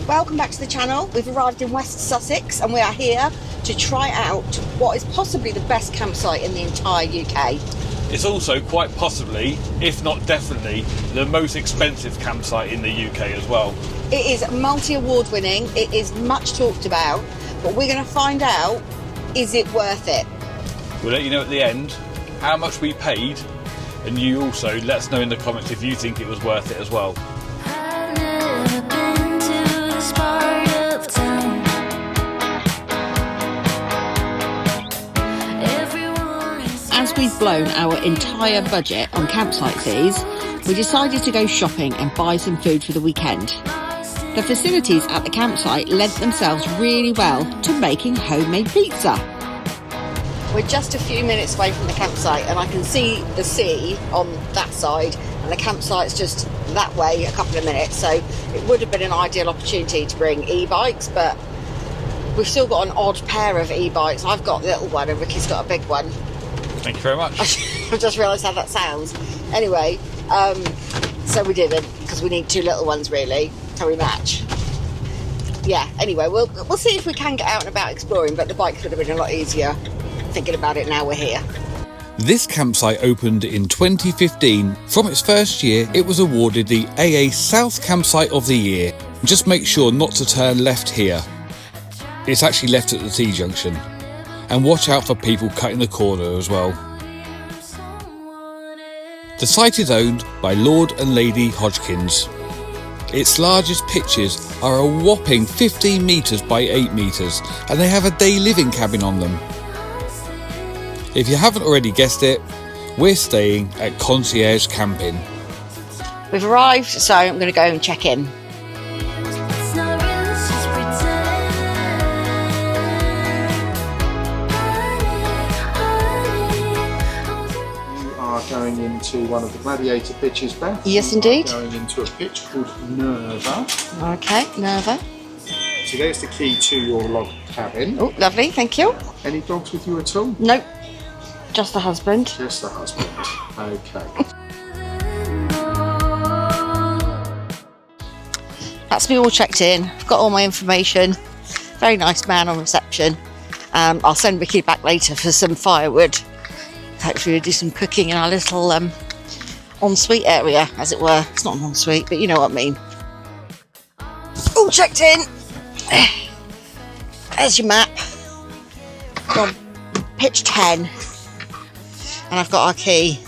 Welcome back to the channel. We've arrived in West Sussex and we are here to try out what is possibly the best campsite in the entire UK. It's also quite possibly, if not definitely, the most expensive campsite in the UK as well. It is multi-award winning, it is much talked about, but we're going to find out, is it worth it? We'll let you know at the end how much we paid, and you also let us know in the comments if you think it was worth it as well. As we've blown our entire budget on campsite fees, we decided to go shopping and buy some food for the weekend. The facilities at the campsite lent themselves really well to making homemade pizza. We're just a few minutes away from the campsite and I can see the sea on that side and the campsite's just that way a couple of minutes, so it would have been an ideal opportunity to bring e-bikes, but we've still got an odd pair of e-bikes. I've got the little one and Ricky's got a big one. Thank you very much. I've just realised how that sounds. Anyway, so we didn't, because we need two little ones really, so we match. Yeah, anyway, we'll see if we can get out and about exploring, but the bikes would have been a lot easier. Thinking about it now we're here. This campsite opened in 2015. From its first year, it was awarded the AA South Campsite of the Year. Just make sure not to turn left here. It's actually left at the T-junction. And watch out for people cutting the corner as well. The site is owned by Lord and Lady Hodgkins. Its largest pitches are a whopping 15 metres by 8 metres, and they have a day living cabin on them. If you haven't already guessed it, we're staying at Concierge Camping. We've arrived, so I'm going to go and check in. Going into one of the gladiator pitches, Beth. Yes, indeed. Going into a pitch called Nerva. Okay, Nerva. So there's the key to your log cabin. Oh, lovely, thank you. Any dogs with you at all? Nope, just the husband. Just the husband. Okay. That's me all checked in. I've got all my information. Very nice man on reception. I'll send Ricky back later for some firewood. Hopefully we'll do some cooking in our little ensuite area, as it were. It's not an ensuite, but you know what I mean. All checked in. There's your map. We're on pitch 10. And I've got our key.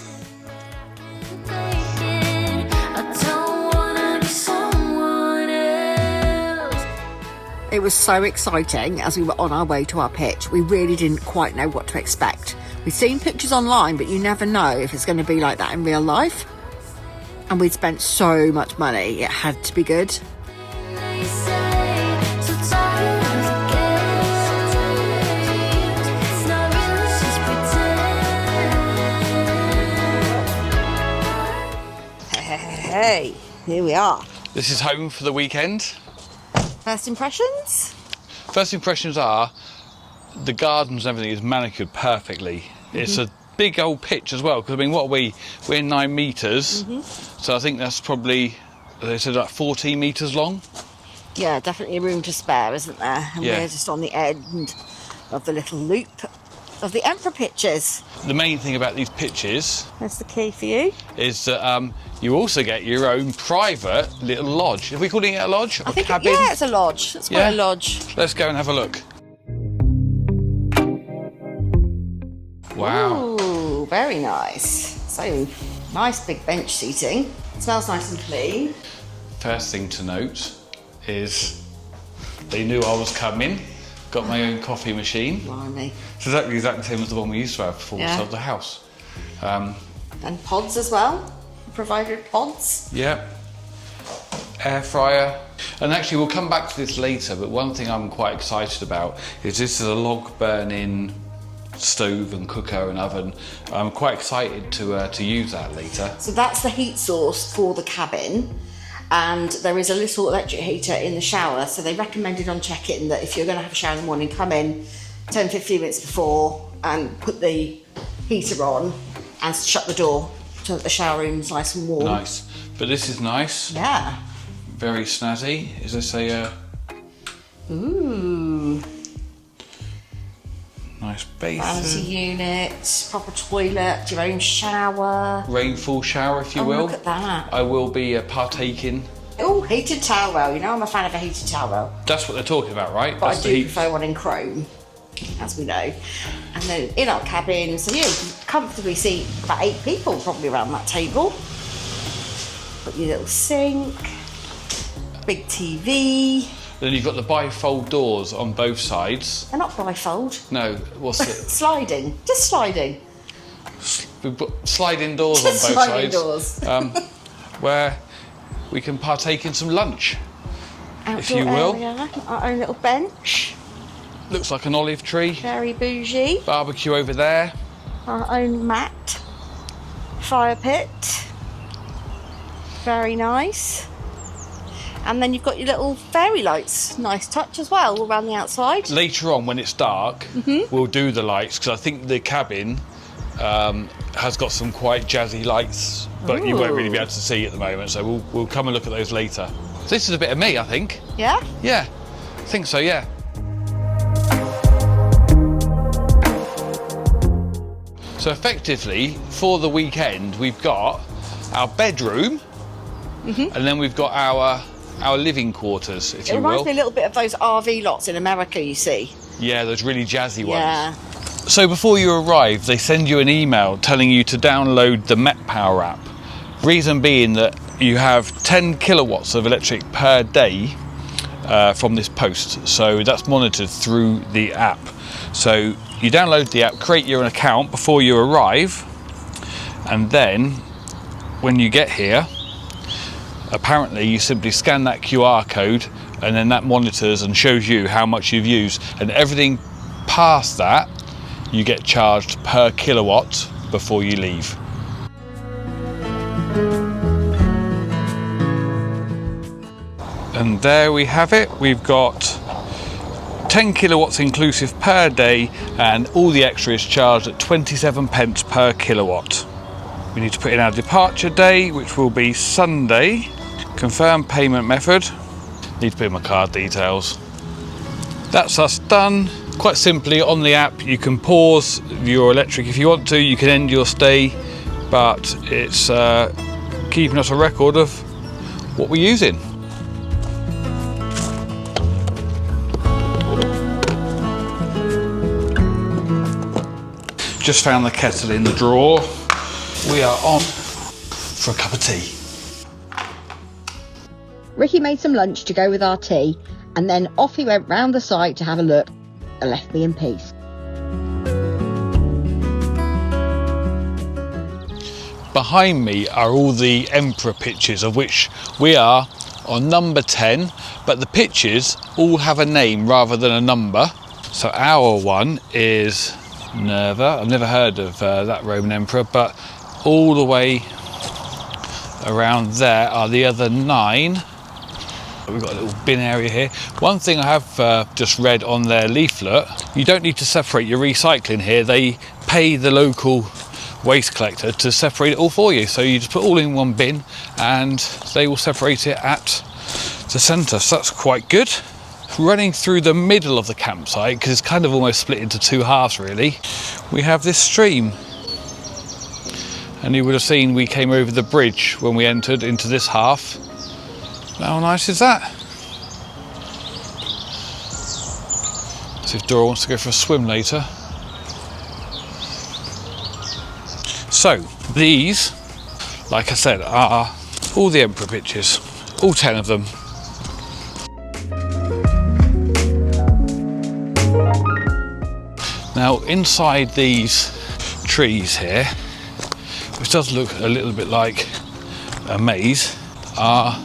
It was so exciting as we were on our way to our pitch. We really didn't quite know what to expect. We've seen pictures online, but you never know if it's going to be like that in real life. And we'd spent so much money, it had to be good. Hey, here we are. This is home for the weekend. First impressions? First impressions are the gardens and everything is manicured perfectly. It's a big old pitch as well, because I mean, what are we? We're 9 metres, so I think that's probably, they said, like 14 metres long. Yeah, definitely room to spare, isn't there? And Yeah. we're just on the end of the little loop of the Emperor pitches. The main thing about these pitches That's the key for you. is that you also get your own private little lodge. Are we calling it a lodge? I think, cabin? yeah, it's a lodge. Let's call it a lodge. Let's go and have a look. Wow. Ooh, very nice. So, nice big bench seating. It smells nice and clean. First thing to note is they knew I was coming. Got my own coffee machine. Blimey. It's exactly the same as the one we used to have before we Yeah. sold the house. And pods as well. Provided pods. Yeah. Air fryer. And actually, we'll come back to this later, but one thing I'm quite excited about is this is a log burning stove and cooker and oven. I'm quite excited to use that later. So that's the heat source for the cabin. And there is a little electric heater in the shower. So they recommended on check-in that if you're going to have a shower in the morning, come in 10-15 minutes before and put the heater on and shut the door so that the shower room's nice and warm. Nice. But this is nice. Yeah. Very snazzy. Is this a Ooh. Nice Fancy basin. units, proper toilet, your own shower. Rainfall shower, if you Oh, will. look at that. I will be partaking. Oh, heated towel. You know I'm a fan of a heated towel. That's what they're talking about, right? But That's I the do heat. prefer one in chrome, as we know. And then in our cabin, so yeah, you can comfortably seat about 8 people probably around that table. Got your little sink, big TV. Then you've got the bifold doors on both sides. They're not bifold. No, what's it? Sliding, just sliding. We've got sliding doors Just on both sliding sides. doors. Where we can partake in some lunch. Outdoor you will. area, our own little bench. Looks like an olive tree. Very bougie. Barbecue over there. Our own mat. Fire pit. Very nice. And then you've got your little fairy lights. Nice touch as well, all around the outside. Later on, when it's dark, we'll do the lights, because I think the cabin has got some quite jazzy lights, but you won't really be able to see at the moment, so we'll come and look at those later. This is a bit of me, I think. Yeah? Yeah, I think so, yeah. So effectively, for the weekend, we've got our bedroom, and then we've got our living quarters, if It you reminds will. me a little bit of those RV lots in America, you see. Yeah, those really jazzy ones. Yeah. So before you arrive, they send you an email telling you to download the Met Power app. Reason being that you have 10 kilowatts of electric per day from this post. So that's monitored through the app. So you download the app, create your account before you arrive, and then when you get here, apparently you simply scan that QR code, and then that monitors and shows you how much you've used, and everything past that you get charged per kilowatt before you leave. And there we have it. We've got 10 kilowatts inclusive per day, and all the extra is charged at 27 pence per kilowatt. We need to put in our departure day, which will be Sunday. Confirm payment method. Need to put in my card details. That's us done. Quite simply, on the app you can pause your electric if you want to, you can end your stay, but it's keeping us a record of what we're using. Just found the kettle in the drawer. We are on for a cup of tea. Ricky made some lunch to go with our tea, and then off he went round the site to have a look and left me in peace. Behind me are all the Emperor pictures, of which we are on number 10, but the pictures all have a name rather than a number. So our one is Nerva. I've never heard of that Roman emperor, but all the way around there are the other 9. We've got a little bin area here. One thing I have just read on their leaflet, you don't need to separate your recycling here. They pay the local waste collector to separate it all for you. So you just put all in one bin and they will separate it at the centre. So that's quite good. Running through the middle of the campsite, because it's kind of almost split into 2 halves really, we have this stream. And you would have seen we came over the bridge when we entered into this half. How nice is that? See if Dora wants to go for a swim later. So, these, like I said, are all the Emperor pictures. All 10 of them. Now, inside these trees here, which does look a little bit like a maze, are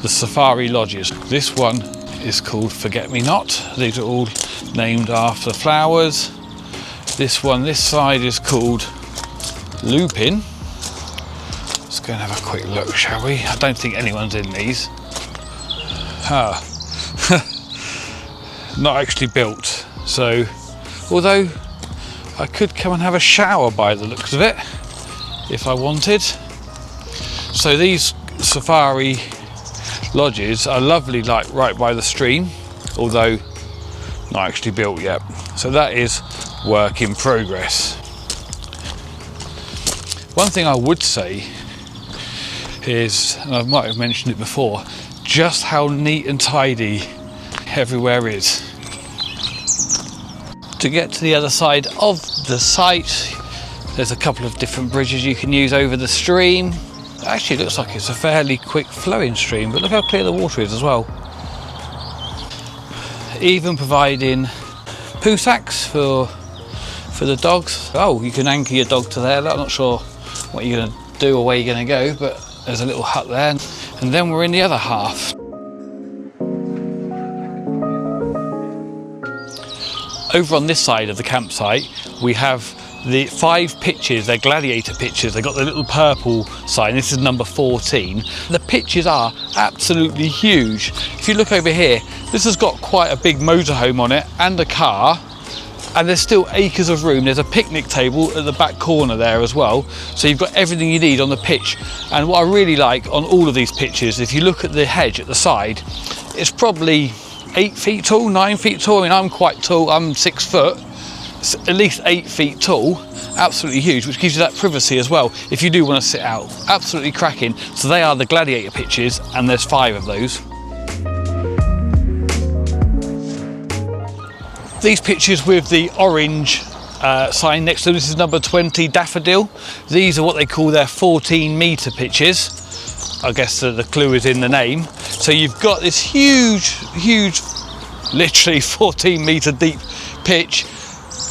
the safari lodges. This one is called Forget Me Not. These are all named after flowers. This one, this side, is called Lupin. Let's go and have a quick look, shall we? I don't think anyone's in these. Not actually built. So, although I could come and have a shower by the looks of it, if I wanted. So these safari lodges are lovely, like right by the stream. although not actually built yet. So that is work in progress. One thing I would say is, and I might have mentioned it before, just how neat and tidy everywhere is. To get to the other side of the site, there's a couple of different bridges you can use over the stream. Actually, it looks like it's a fairly quick flowing stream, but look how clear the water is as well. Even providing poo sacks for the dogs. Oh, you can anchor your dog to there. I'm not sure what you're going to do or where you're going to go, but there's a little hut there. And then we're in the other half. Over on this side of the campsite, we have the 5 pitches. They're gladiator pitches. They've got the little purple sign. This is number 14. The pitches are absolutely huge. If you look over here, this has got quite a big motorhome on it and a car, and there's still acres of room. There's a picnic table at the back corner there as well, so you've got everything you need on the pitch. And what I really like on all of these pitches, if you look at the hedge at the side, it's probably 8 feet tall, 9 feet tall. I mean, I'm quite tall, I'm 6 foot. It's at least 8 feet tall, absolutely huge, which gives you that privacy as well if you do want to sit out. Absolutely cracking. So they are the gladiator pitches, and there's 5 of those. These pitches with the orange sign next to them, this is number 20 daffodil. These are what they call their 14-metre pitches. I guess the clue is in the name. So you've got this huge, literally 14-metre deep pitch,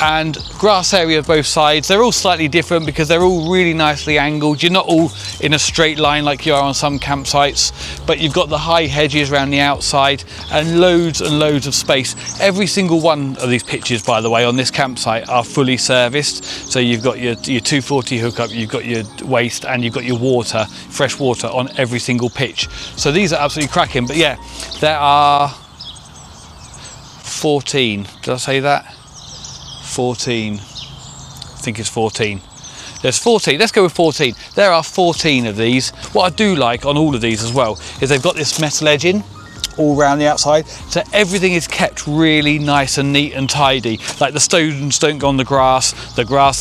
and grass area both sides. They're all slightly different because they're all really nicely angled. You're not all in a straight line like you are on some campsites, but you've got the high hedges around the outside and loads of space. Every single one of these pitches, by the way, on this campsite are fully serviced. So you've got your 240 hookup, you've got your waste, and you've got your water, fresh water on every single pitch. So these are absolutely cracking. But yeah, there are 14. Did I say that? 14. I think it's 14. There's 14. Let's go with 14. There are 14 of these. What I do like on all of these as well is they've got this metal edging all around the outside, so everything is kept really nice and neat and tidy. Like the stones don't go on the grass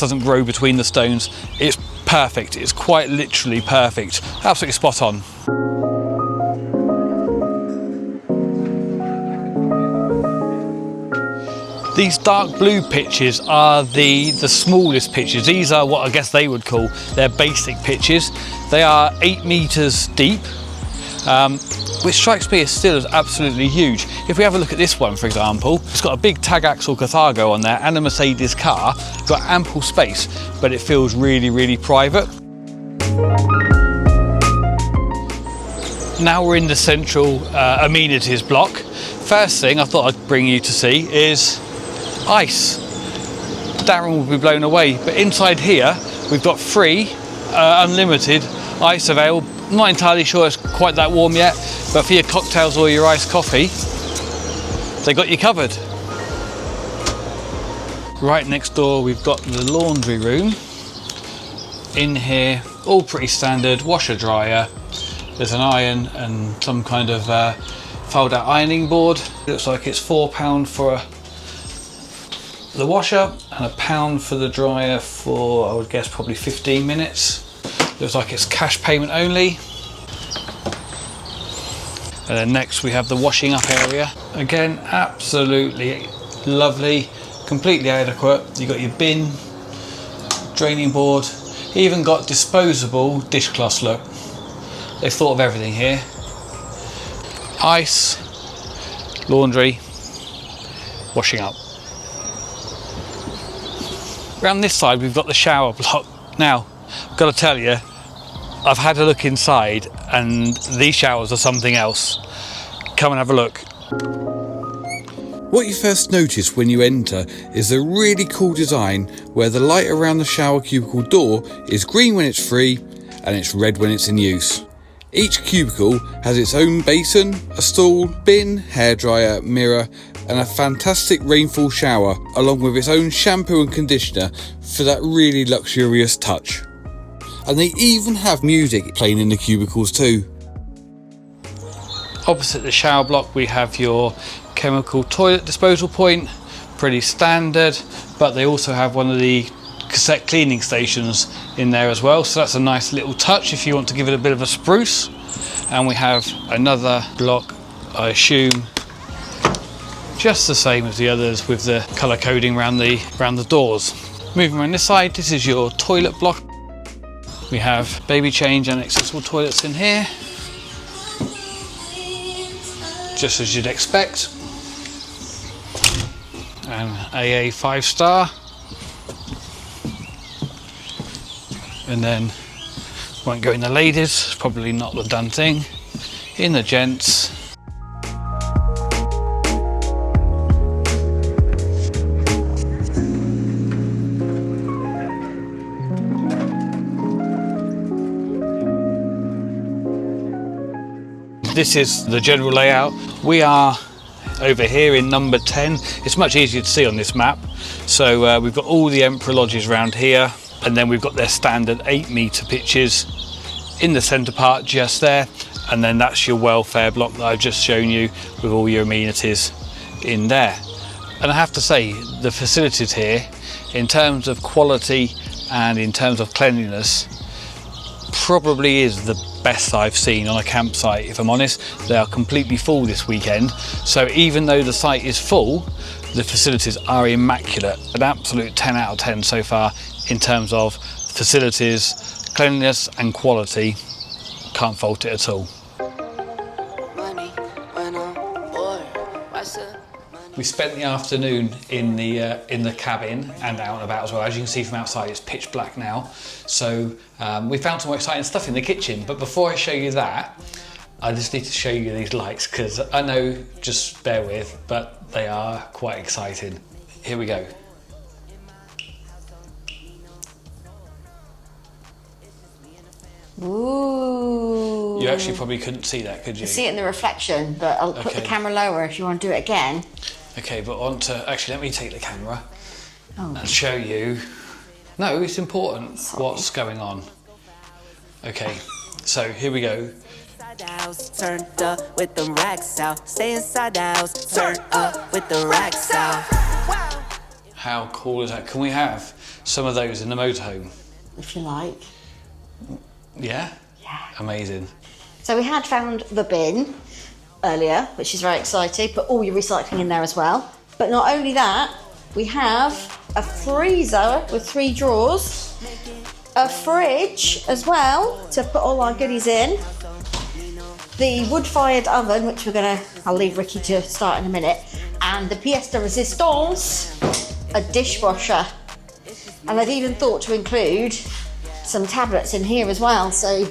doesn't grow between the stones. It's perfect. It's quite literally perfect. Absolutely spot on. These dark blue pitches are the smallest pitches. These are what I guess they would call their basic pitches. They are 8 metres deep, which strikes me as still as absolutely huge. If we have a look at this one, for example, it's got a big tag axle Carthago on there and a Mercedes car. It's got ample space, but it feels really private. Now we're in the central amenities block. First thing I thought I'd bring you to see is ice. Darren will be blown away, but inside here we've got free unlimited ice available. Not entirely sure it's quite that warm yet, but for your cocktails or your iced coffee, they got you covered. Right next door we've got the laundry room. In here, all pretty standard, washer dryer. There's an iron and some kind of fold out ironing board. It looks like it's £4 for the washer and £1 for the dryer for, I would guess, probably 15 minutes. Looks like it's cash payment only. And then next we have the washing up area. Again, absolutely lovely, completely adequate. You've got your bin, draining board, even got disposable dishcloths. Look, they've thought of everything here. Ice, laundry, washing up. Around this side we've got the shower block. Now, I've got to tell you, I've had a look inside and these showers are something else. Come and have a look. What you first notice when you enter is the really cool design where the light around the shower cubicle door is green when it's free and it's red when it's in use. Each cubicle has its own basin, a stall, bin, hairdryer, mirror and a fantastic rainfall shower, along with its own shampoo and conditioner for that really luxurious touch. And they even have music playing in the cubicles too. Opposite the shower block we have your chemical toilet disposal point, pretty standard, but they also have one of the cassette cleaning stations in there as well, so that's a nice little touch if you want to give it a bit of a spruce. And we have another block, I assume just the same as the others, with the colour coding around the doors. Moving around this side, this is your toilet block. We have baby change and accessible toilets in here, just as you'd expect. And AA 5-star. And then, won't go in the ladies, probably not the done thing. In the gents. This is the general layout. We are over here in number 10. It's much easier to see on this map. So we've got all the Emperor lodges around here, and then we've got their standard 8-metre pitches in the centre part just there, and then that's your welfare block that I've just shown you with all your amenities in there. And I have to say, the facilities here, in terms of quality and in terms of cleanliness, probably is the best I've seen on a campsite, if I'm honest. They are completely full this weekend, so even though the site is full, the facilities are immaculate. An absolute 10 out of 10 so far in terms of facilities, cleanliness and quality. Can't fault it at all. We spent the afternoon in the cabin and out and about as well. As you can see from outside, it's pitch black now. So we found some more exciting stuff in the kitchen. But before I show you that, I just need to show you these lights, because I know, just bear with, but they are quite exciting. Here we go. Ooh. You actually probably couldn't see that, could you? You see it in the reflection, but I'll put the camera lower if you want to do it again. Okay, but actually, let me take the camera and show you. No, it's important what's going on. Okay, so here we go. Turned up with the racks out. Stay inside the house. Turned up with the racks out. How cool is that? Can we have some of those in the motorhome? If you like. Yeah? Yeah. Amazing. So we had found the bin earlier, which is very exciting. Put all your recycling in there as well. But not only that, we have a freezer with 3 drawers, a fridge as well to put all our goodies in, the wood-fired oven, which I'll leave Ricky to start in a minute, and the pièce de résistance, a dishwasher. And I've even thought to include some tablets in here as well. So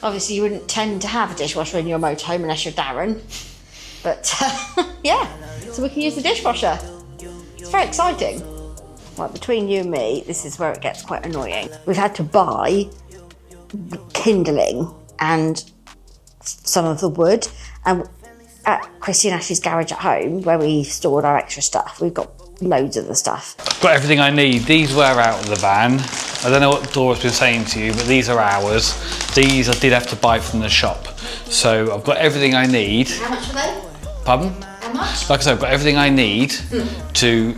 obviously you wouldn't tend to have a dishwasher in your motorhome unless you're Darren. But yeah, so we can use the dishwasher. It's very exciting. Right, between you and me, this is where it gets quite annoying. We've had to buy kindling and some of the wood, and at Christy and Ash's garage at home, where we stored our extra stuff, we've got loads of the stuff. I've got everything I need. These were out of the van. I don't know what Dora's been saying to you, but these are ours. These I did have to buy from the shop. So I've got everything I need. How much were they? Pardon? How much? Like I said, I've got everything I need to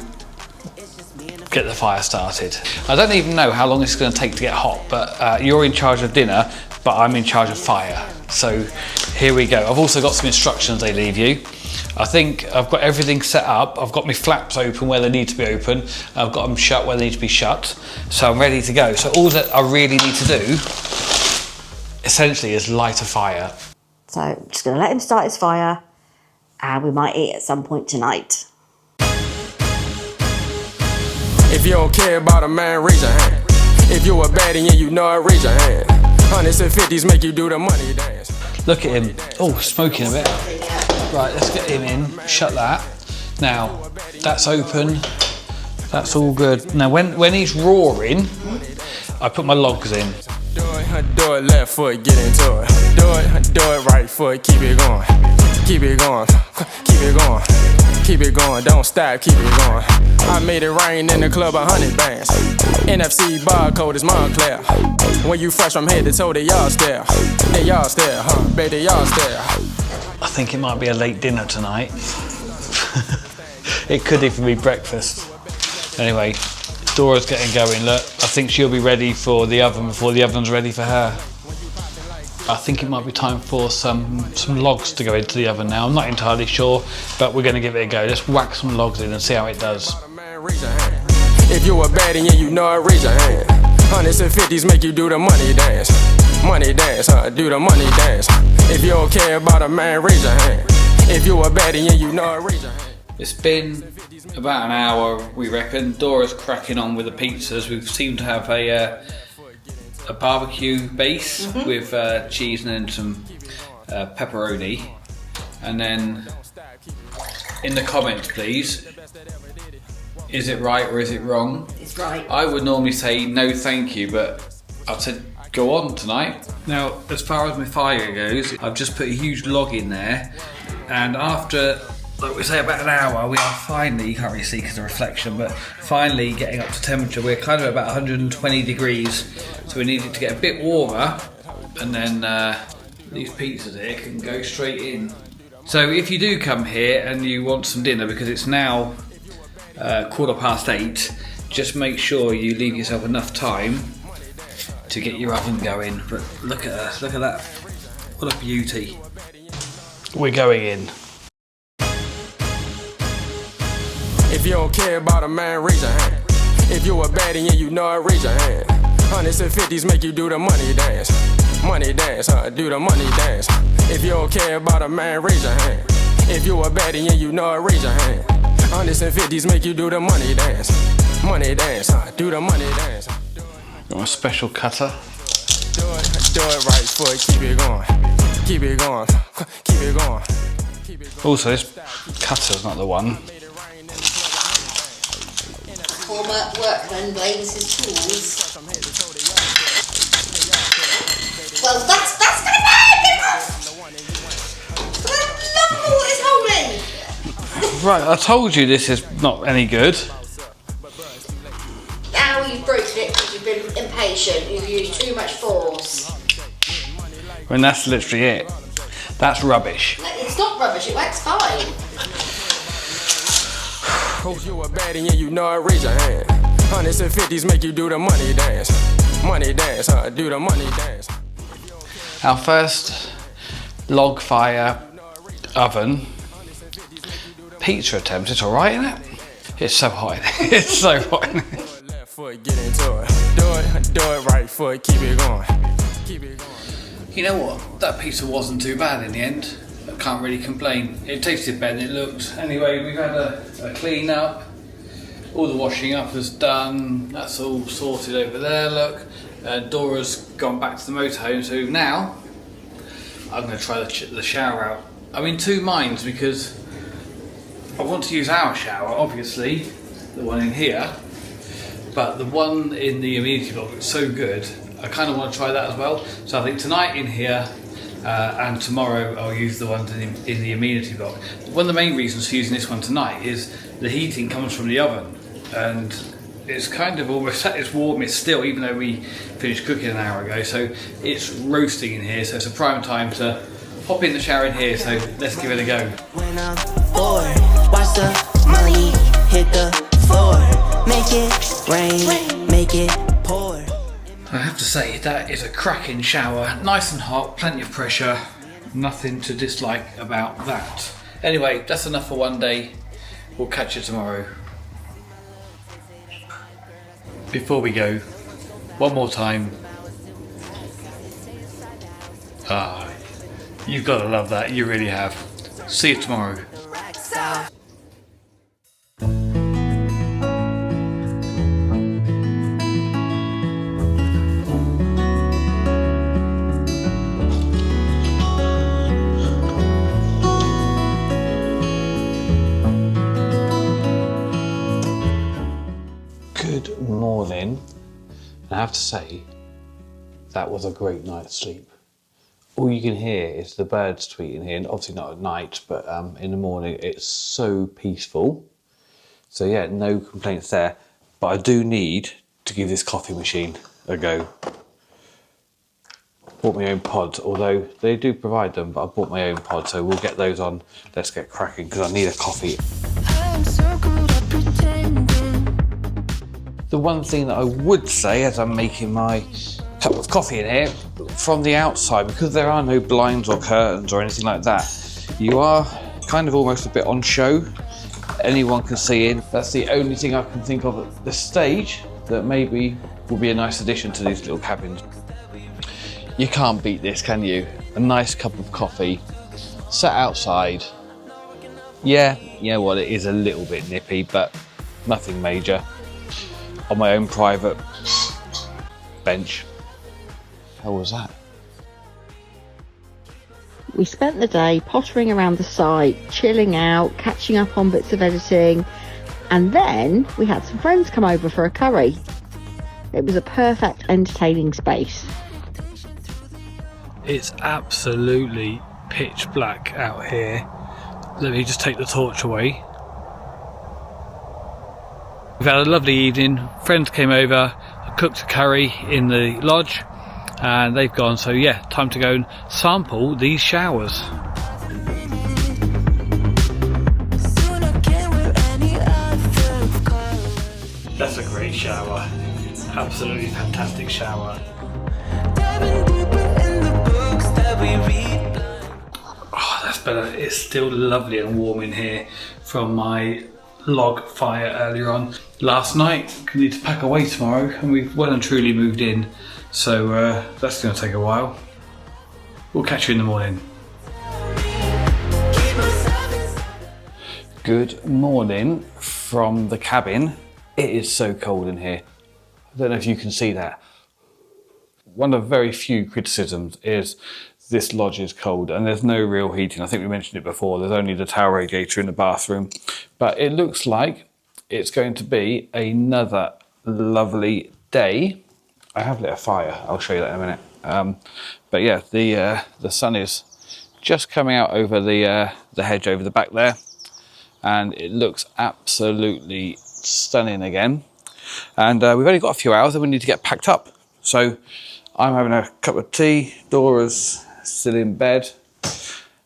get the fire started. I don't even know how long it's going to take to get hot, but you're in charge of dinner, but I'm in charge of fire. So here we go. I've also got some instructions they leave you. I think I've got everything set up. I've got my flaps open where they need to be open. I've got them shut where they need to be shut. So I'm ready to go. So all that I really need to do, essentially, is light a fire. So I'm just going to let him start his fire, and we might eat at some point tonight. If you don't care about a man, raise your hand. If you a baddie and you know it, raise your hand. 100s and 50s make you do the money dance. Look at him. Oh, smoking a bit. Right, let's get him in. Shut that. Now, that's open. That's all good. Now, when he's roaring, I put my logs in. Do it left foot, get into it. Do it right foot, keep it going. Keep it going, keep it going. Keep it going, don't stop, keep it going. I made it rain in the club, 100 bands. NFC barcode is Montclair. When you fresh from head to toe, they y'all stare. They y'all stare, huh? Baby, y'all stare. I think it might be a late dinner tonight. It could even be breakfast. Anyway, Dora's getting going. Look, I think she'll be ready for the oven before the oven's ready for her. I think it might be time for some logs to go into the oven now. I'm not entirely sure, but we're going to give it a go. Let's whack some logs in and see how it does. If you a baddie and you know it, raise your hand. Hundreds and fifties make you do the money dance. Money dance, do the money dance. If you don't care about a man, raise your hand. If you a baddie and you know it, raise your hand. It's been about an hour, we reckon. Dora's cracking on with the pizzas. We seem to have a barbecue base with cheese and then some pepperoni. And then in the comments, please, is it right or is it wrong? It's right. I would normally say no thank you, but I've said go on tonight. Now, as far as my fire goes, I've just put a huge log in there, and after, like we say, about an hour, we are finally, you can't really see because of the reflection, but finally getting up to temperature. We're kind of about 120 degrees, so we need it to get a bit warmer, and then these pizzas here can go straight in. So if you do come here and you want some dinner, because it's now 8:15, just make sure you leave yourself enough time to get your oven going. But look at her, look at that, what a beauty. We're going in. If you don't care about a man, raise your hand. If you a baddie and you know it, raise your hand. Hundreds and fifties make you do the money dance. Money dance, do the money dance. If you don't care about a man, raise your hand. If you a baddie and you know it, raise your hand. Hundreds and fifties make you do the money dance. Money dance, do the money dance. Got a special cutter. Do it right foot, keep it going. Keep it going, keep it going. Also, this cutter's not the one. Former workman blames his tools. Well, that's gonna get off! For the love of what is holding! Right, I told you this is not any good. Now you've broken it because you've been impatient. You've used too much force. I mean, that's literally it. That's rubbish. It's not rubbish, it works fine. If you a baddie and you know it, raise your hand. Hundreds and fifties make you do the money dance. Money dance, do the money dance. Our first log fire oven pizza attempt. It's alright, isn't it? It's so hot in it. It's so hot in it. Left foot, get into it. Do it right foot, keep it going. Keep it going. You know what? That pizza wasn't too bad in the end. I can't really complain. It tasted better than it looked. Anyway, we've had a clean up. All the washing up is done. That's all sorted over there, look. Dora's gone back to the motorhome, so now I'm going to try the shower out. I'm in two minds because I want to use our shower, obviously, the one in here, but the one in the amenity block is so good, I kind of want to try that as well. So I think tonight in here, and tomorrow I'll use the ones in the amenity block. One of the main reasons for using this one tonight is the heating comes from the oven, and it's kind of almost at its warmest still, even though we finished cooking an hour ago. So it's roasting in here, so it's a prime time to hop in the shower in here. So let's give it a go. When I'm bored, watch the money hit the floor. Make it rain, make it pour. I have to say, that is a cracking shower. Nice and hot, plenty of pressure. Nothing to dislike about that. Anyway, that's enough for one day. We'll catch you tomorrow. Before we go, one more time. You've got to love that. You really have. See you tomorrow. Good morning. I have to say, that was a great night's sleep. All you can hear is the birds tweeting here, and obviously not at night, but in the morning it's so peaceful. So yeah, no complaints there. But I do need to give this coffee machine a go. bought my own pods, although they do provide them, but I bought my own pods, so we'll get those on. Let's get cracking, because I need a coffee. The one thing that I would say as I'm making my cup of coffee in here, from the outside, because there are no blinds or curtains or anything like that, you are kind of almost a bit on show. Anyone can see in. That's the only thing I can think of at this stage that maybe will be a nice addition to these little cabins. You can't beat this, can you? A nice cup of coffee, sat outside. Yeah, you know what, it is a little bit nippy, but nothing major. On my own private bench. How was that? We spent the day pottering around the site, chilling out, catching up on bits of editing, and then we had some friends come over for a curry. It was a perfect entertaining space. It's absolutely pitch black out here. Let me just take the torch away. We've had a lovely evening. Friends came over, I cooked a curry in the lodge, and they've gone, so yeah, time to go and sample these showers. That's a great shower. Absolutely fantastic shower. Oh, that's better. It's still lovely and warm in here from my log fire earlier on. Last night, we need to pack away tomorrow, and we've well and truly moved in. So that's going to take a while. We'll catch you in the morning. Good morning from the cabin. It is so cold in here. I don't know if you can see that. One of very few criticisms is this lodge is cold and there's no real heating. I think we mentioned it before. There's only the towel radiator in the bathroom. But it looks like it's going to be another lovely day. I have lit a fire, I'll show you that in a minute. But yeah, the sun is just coming out over the hedge over the back there, and it looks absolutely stunning again. And we've only got a few hours and we need to get packed up. So I'm having a cup of tea, Dora's still in bed,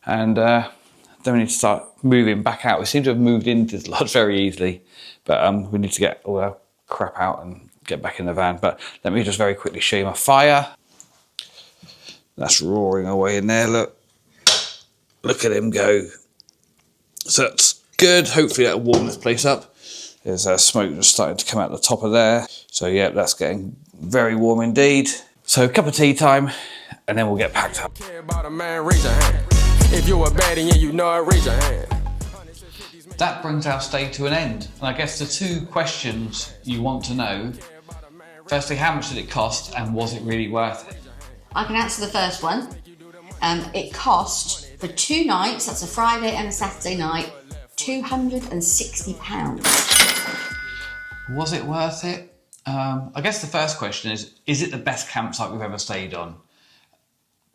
and then we need to start moving back out. We seem to have moved into this lodge very easily, but we need to get all our crap out and get back in the van. But let me just very quickly show you my fire. That's roaring away in there, look at him go. So that's good. Hopefully that'll warm this place up. There's smoke just starting to come out the top of there. So yeah, that's getting very warm indeed. So a cup of tea time, and then we'll get packed up. If you're a baddie and you know it, raise your hand. That brings our stay to an end. And I guess the two questions you want to know, firstly, how much did it cost and was it really worth it? I can answer the first one. It cost, for 2 nights, that's a Friday and a Saturday night, £260. Was it worth it? I guess the first question is it the best campsite we've ever stayed on?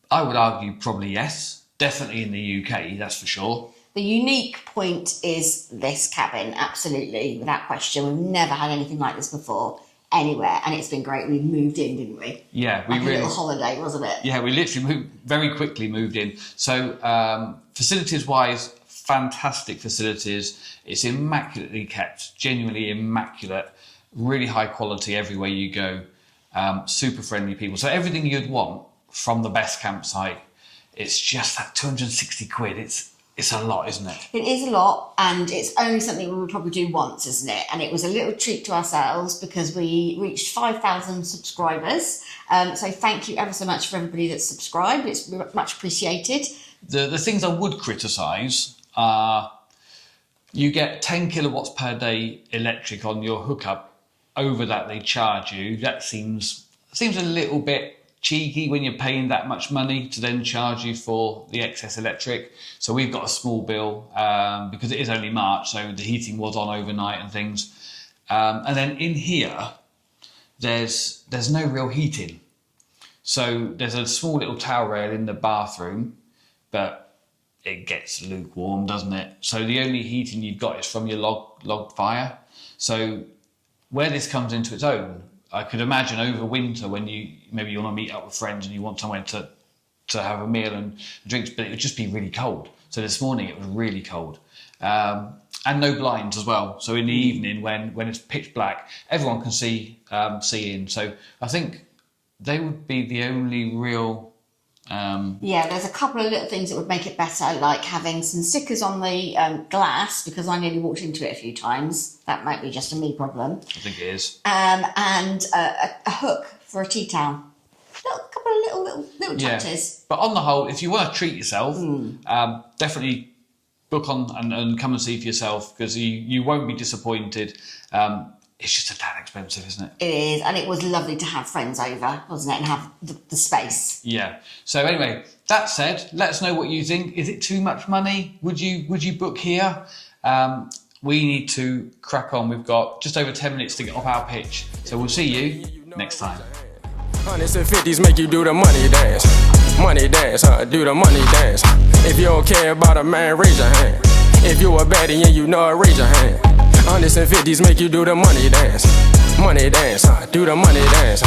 I would argue probably yes. Definitely in the UK, that's for sure. The unique point is this cabin, absolutely, without question. We've never had anything like this before, anywhere, and it's been great. We moved in, didn't we? Yeah, we like really... a little holiday, wasn't it? Yeah, we literally very quickly moved in. So facilities-wise, fantastic facilities. It's immaculately kept, genuinely immaculate, really high quality everywhere you go, super friendly people. So everything you'd want from the best campsite. It's just that 260 quid. It's a lot, isn't it? It is a lot, and it's only something we would probably do once, isn't it? And it was a little treat to ourselves because we reached 5,000 subscribers. So thank you ever so much for everybody that's subscribed. It's much appreciated. The things I would criticise are you get 10 kilowatts per day electric on your hookup. Over that they charge you. That seems a little bit cheeky when you're paying that much money to then charge you for the excess electric. So we've got a small bill because it is only March, so the heating was on overnight and things. And then in here, there's no real heating. So there's a small little towel rail in the bathroom, but it gets lukewarm, doesn't it? So the only heating you've got is from your log fire. So where this comes into its own, I could imagine over winter when maybe you want to meet up with friends and you want somewhere to have a meal and drinks, but it would just be really cold. So this morning it was really cold. And no blinds as well. So in the evening when it's pitch black, everyone can see in. So I think they would be the only real... Yeah, there's a couple of little things that would make it better, like having some stickers on the glass, because I nearly walked into it a few times. That might be just a me problem. I think it is. And a hook for a tea towel. A couple of little touches. But on the whole, if you want to treat yourself, definitely book on and come and see for yourself, because you won't be disappointed. It's just a tad expensive, isn't it? It is, and it was lovely to have friends over, wasn't it, and have the space. Yeah. So anyway, that said, let us know what you think. Is it too much money? Would you book here? We need to crack on. We've got just over 10 minutes to get off our pitch. So we'll see you next time. Hundreds and fifties make you do the money dance. Money dance, do the money dance. If you don't care about a man, raise your hand. If you a baddie and you know it, raise your hand. Hundreds and fifties make you do the money dance. Money dance, do the money dance.